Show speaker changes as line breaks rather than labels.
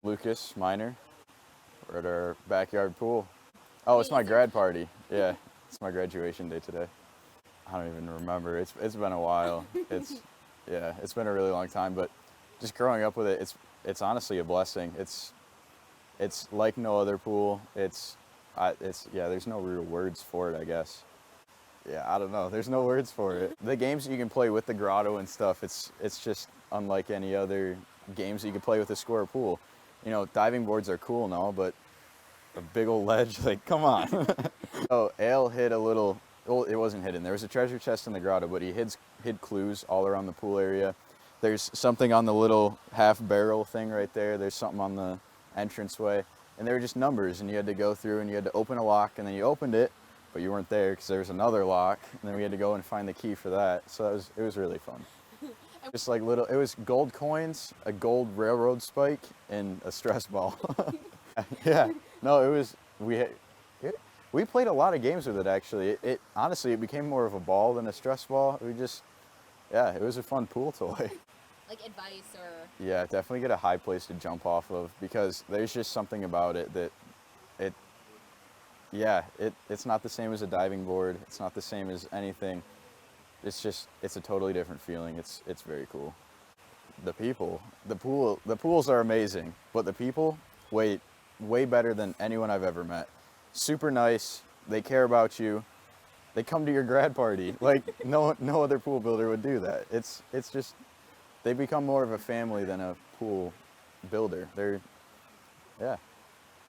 Lukas, minor. We're at our backyard pool. Oh, it's my grad party. Yeah, it's my graduation day today. I don't even remember. It's been a while. It's been a really long time. But just growing up with it, it's honestly a blessing. It's like no other pool. There's no real words for it, I guess. Yeah, I don't know. There's no words for it. The games that you can play with the grotto and stuff, it's just unlike any other games that you can play with a square pool. You know, diving boards are cool and all, but a big old ledge, like, come on. Oh, Ale hid a little, well, it wasn't hidden. There was a treasure chest in the grotto, but he hid clues all around the pool area. There's something on the little half barrel thing right there. There's something on the entranceway. And they were just numbers, and you had to go through and you had to open a lock, and then you opened it, but you weren't there because there was another lock, and then we had to go and find the key for that. So it was really fun. Just like it was gold coins, a gold railroad spike, and a stress ball. Yeah, no, we played a lot of games with it actually. It honestly, it became more of a ball than a stress ball. It was a fun pool toy.
Like advice or...
Yeah, definitely get a high place to jump off of because there's just something about it that it's not the same as a diving board. It's not the same as anything. It's a totally different feeling. It's very cool. The people, the pools are amazing, but the people, way better than anyone I've ever met. Super nice. They care about you. They come to your grad party. Like no other pool builder would do that. It's just they become more of a family than a pool builder. Yeah.